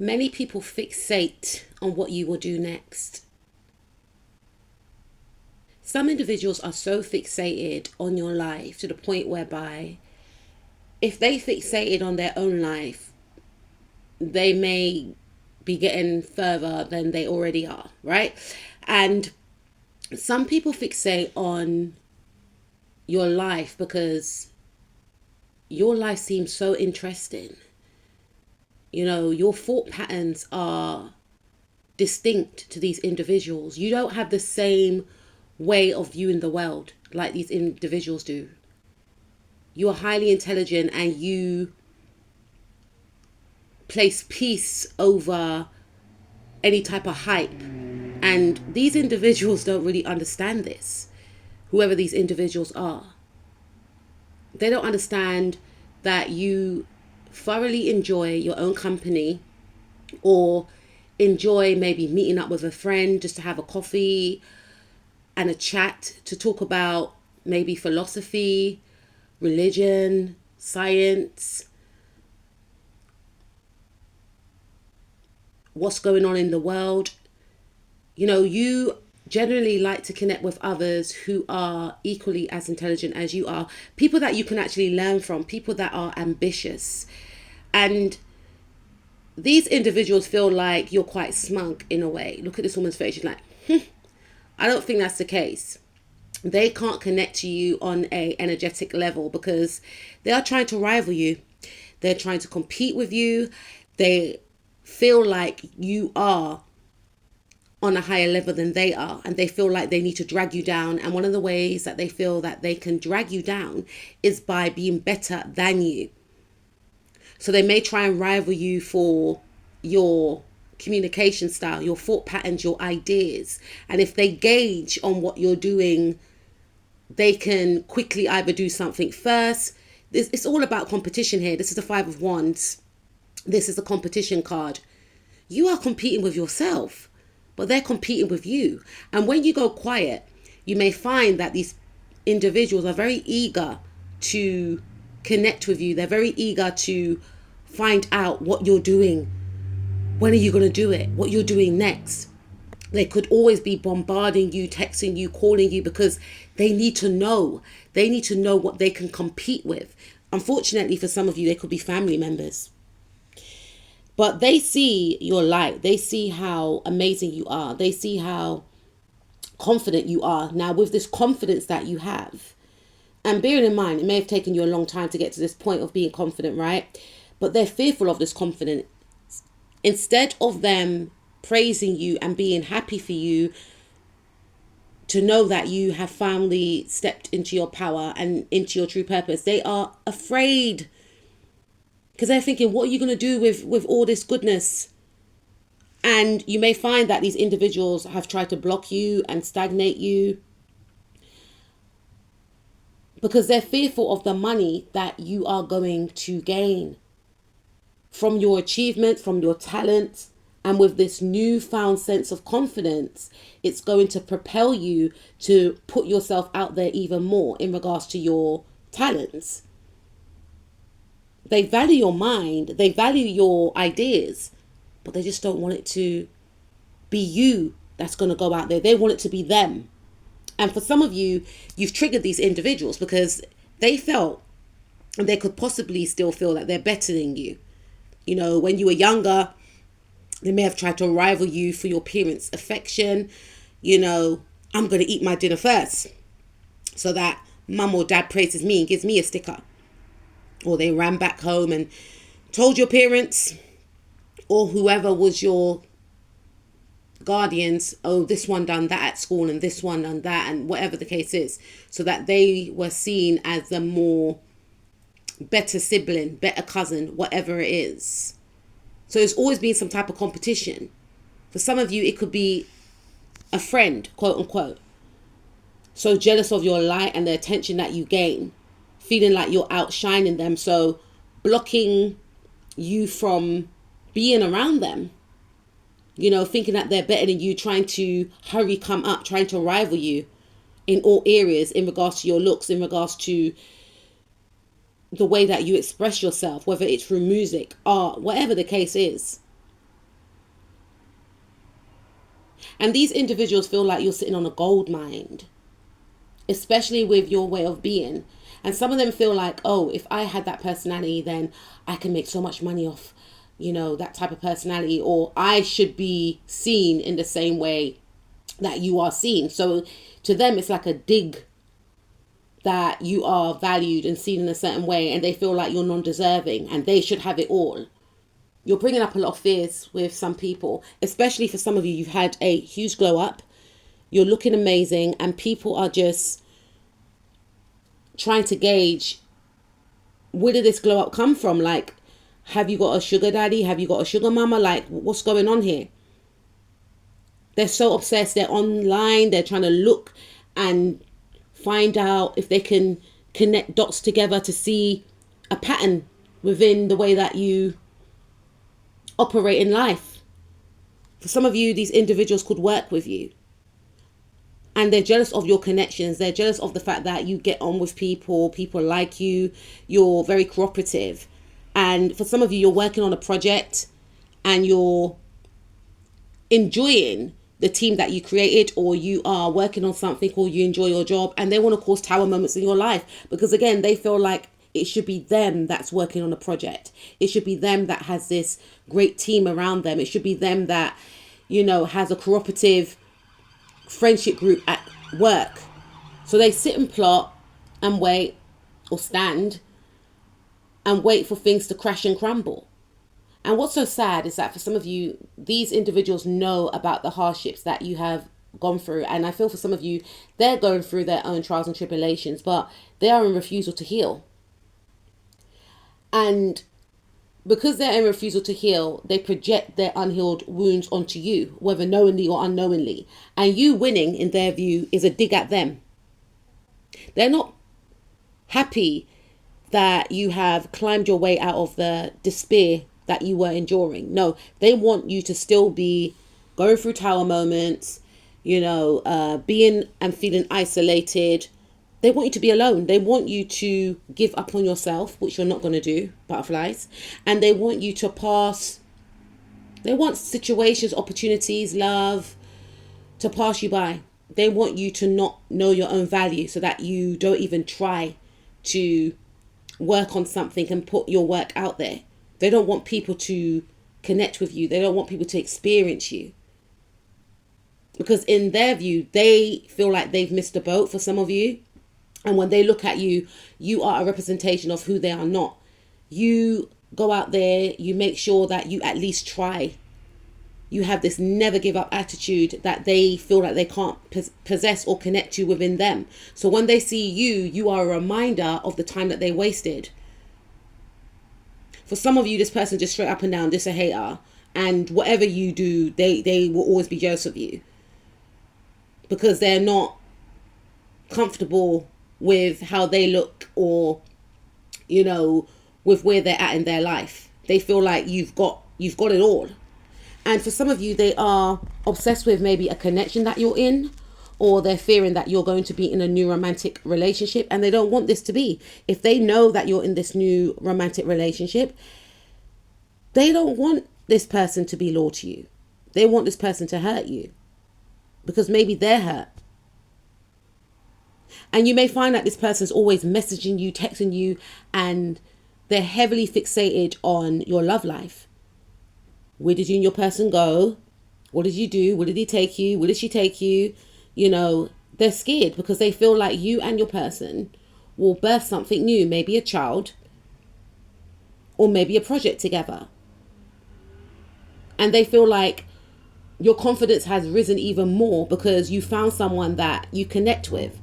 Many people fixate on what you will do next. Some individuals are so fixated on your life to the point whereby if they fixated on their own life, they may be getting further than they already are, right? And some people fixate on your life because your life seems so interesting. You know, your thought patterns are distinct to these individuals. You don't have the same way of viewing the world like these individuals do. You are highly intelligent and you place peace over any type of hype. And these individuals don't really understand this, whoever these individuals are. They don't understand that you thoroughly enjoy your own company, or enjoy maybe meeting up with a friend just to have a coffee and a chat to talk about maybe philosophy, religion, science, what's going on in the world. You know, you generally like to connect with others who are equally as intelligent as you are, people that you can actually learn from, people that are ambitious. And these individuals feel like you're quite smug in a way. Look at this woman's face. She's like, I don't think that's the case. They can't connect to you on a energetic level because they are trying to rival you. They're trying to compete with you. They feel like you are on a higher level than they are, and they feel like they need to drag you down. And one of the ways that they feel that they can drag you down is by being better than you. So they may try and rival you for your communication style, your thought patterns, your ideas. And if they gauge on what you're doing, they can quickly either do something first. It's all about competition here. This is the Five of Wands. This is the competition card. You are competing with yourself, but they're competing with you. And when you go quiet, you may find that these individuals are very eager to connect with you. They're very eager to find out what you're doing. When are you going to do it? What you're doing next? They could always be bombarding you, texting you, calling you, because they need to know. They need to know what they can compete with. Unfortunately, for some of you, they could be family members. But they see your light. They see how amazing you are. They see how confident you are. Now, with this confidence that you have, and bearing in mind, it may have taken you a long time to get to this point of being confident, right? But they're fearful of this confidence. Instead of them praising you and being happy for you to know that you have finally stepped into your power and into your true purpose, they are afraid. Because they're thinking, what are you going to do with all this goodness? And you may find that these individuals have tried to block you and stagnate you because they're fearful of the money that you are going to gain from your achievements, from your talent. And with this newfound sense of confidence, it's going to propel you to put yourself out there even more in regards to your talents. They value your mind, they value your ideas, but they just don't want it to be you that's going to go out there. They want it to be them. And for some of you, you've triggered these individuals because they felt, and they could possibly still feel, that they're better than you. You know, when you were younger, they may have tried to rival you for your parents' affection. You know, I'm going to eat my dinner first so that mum or dad praises me and gives me a sticker. Or they ran back home and told your parents or whoever was your guardians, oh, this one done that at school and this one done that, and whatever the case is, so that they were seen as the more better sibling, better cousin, whatever it is. So there's always been some type of competition. For some of you, it could be a friend, quote unquote, so jealous of your light and the attention that you gain, feeling like you're outshining them, so blocking you from being around them. You know, thinking that they're better than you, trying to hurry come up, trying to rival you in all areas, in regards to your looks, in regards to the way that you express yourself, whether it's through music, art, whatever the case is. And these individuals feel like you're sitting on a gold mine, especially with your way of being. And some of them feel like, oh, if I had that personality, then I can make so much money off, that type of personality, or I should be seen in the same way that you are seen. So to them, it's like a dig that you are valued and seen in a certain way, and they feel like you're non-deserving and they should have it all. You're bringing up a lot of fears with some people, especially for some of you. You've had a huge glow up. You're looking amazing, and people are just trying to gauge, where did this glow up come from? Like, have you got a sugar daddy? Have you got a sugar mama? Like, what's going on here? They're so obsessed. They're online. They're trying to look and find out if they can connect dots together to see a pattern within the way that you operate in life. For some of you, these individuals could work with you, and they're jealous of your connections. They're jealous of the fact that you get on with people like you, you're very cooperative. And for some of you, you're working on a project and you're enjoying the team that you created, or you are working on something, or you enjoy your job, and they want to cause tower moments in your life, because again, they feel like it should be them that's working on a project. It should be them that has this great team around them. It should be them that, has a cooperative friendship group at work. So they sit and plot and wait, or stand and wait for things to crash and crumble. And what's so sad is that for some of you, these individuals know about the hardships that you have gone through. And I feel for some of you, they're going through their own trials and tribulations, but they are in refusal to heal. And because they're in refusal to heal, they project their unhealed wounds onto you, whether knowingly or unknowingly. And you winning, in their view, is a dig at them. They're not happy that you have climbed your way out of the despair that you were enduring. No, they want you to still be going through tower moments, being and feeling isolated. They want you to be alone. They want you to give up on yourself, which you're not going to do, butterflies. And they want you to pass. They want situations, opportunities, love to pass you by. They want you to not know your own value, so that you don't even try to work on something and put your work out there. They don't want people to connect with you. They don't want people to experience you. Because in their view, they feel like they've missed the boat for some of you. And when they look at you, you are a representation of who they are not. You go out there, you make sure that you at least try. You have this never give up attitude that they feel like they can't possess or connect to within them. So when they see you, you are a reminder of the time that they wasted. For some of you, this person just straight up and down, this a hater. And whatever you do, they will always be jealous of you. Because they're not comfortable with how they look, or, with where they're at in their life. They feel like you've got it all. And for some of you, they are obsessed with maybe a connection that you're in, or they're fearing that you're going to be in a new romantic relationship, and they don't want this to be. If they know that you're in this new romantic relationship, they don't want this person to be loyal to you. They want this person to hurt you, because maybe they're hurt. And you may find that this person's always messaging you, texting you, and they're heavily fixated on your love life. Where did you and your person go? What did you do? Where did he take you? Where did she take you? They're scared because they feel like you and your person will birth something new, maybe a child, or maybe a project together. And they feel like your confidence has risen even more because you found someone that you connect with.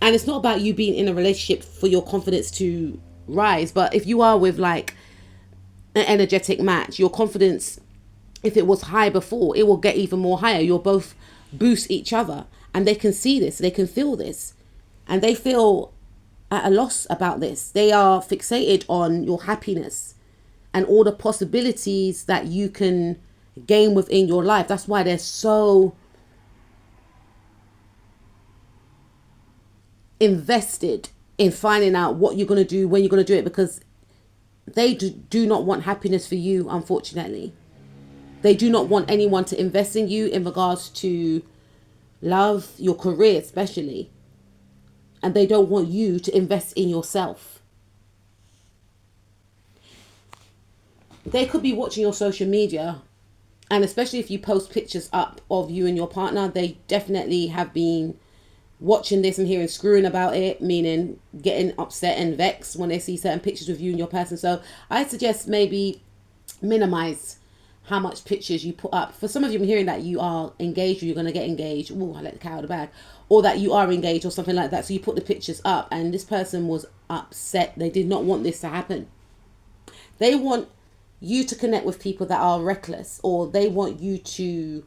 And it's not about you being in a relationship for your confidence to rise, but if you are with like an energetic match, your confidence, if it was high before, it will get even more higher. You'll both boost each other, and they can see this, they can feel this, and they feel at a loss about this. They are fixated on your happiness and all the possibilities that you can gain within your life. That's why they're so invested in finding out what you're going to do, when you're going to do it, because they do not want happiness for you, unfortunately. They do not want anyone to invest in you in regards to love, your career especially. And they don't want you to invest in yourself. They could be watching your social media, and especially if you post pictures up of you and your partner, they definitely have been watching this and hearing screwing about it, meaning getting upset and vexed when they see certain pictures with you and your person. So I suggest maybe minimize how much pictures you put up. For some of you, I'm hearing that you are engaged or you're going to get engaged. Oh, I let the cat out of the bag. Or that you are engaged or something like that. So you put the pictures up, and this person was upset. They did not want this to happen. They want you to connect with people that are reckless, or they want you to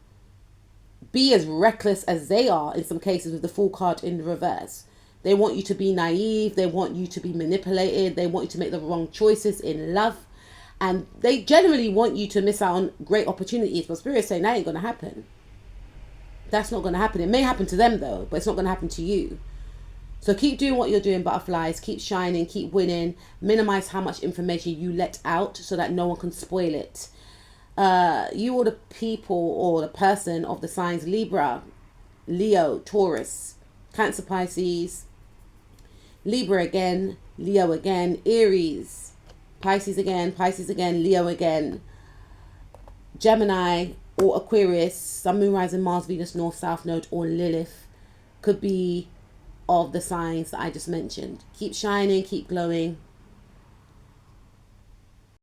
be as reckless as they are in some cases, with the Fool card in the reverse. They want you to be naive. They want you to be manipulated. They want you to make the wrong choices in love. And they generally want you to miss out on great opportunities. But Spirit is saying that ain't going to happen. That's not going to happen. It may happen to them though, but it's not going to happen to you. So keep doing what you're doing, butterflies. Keep shining, keep winning. Minimize how much information you let out so that no one can spoil it. You or the people or the person of the signs Libra, Leo, Taurus, Cancer, Pisces, Libra again, Leo again, Aries, Pisces again, Leo again, Gemini or Aquarius, Sun, Moon, Rising, Mars, Venus, North, South Node, or Lilith could be of the signs that I just mentioned. Keep shining, keep glowing.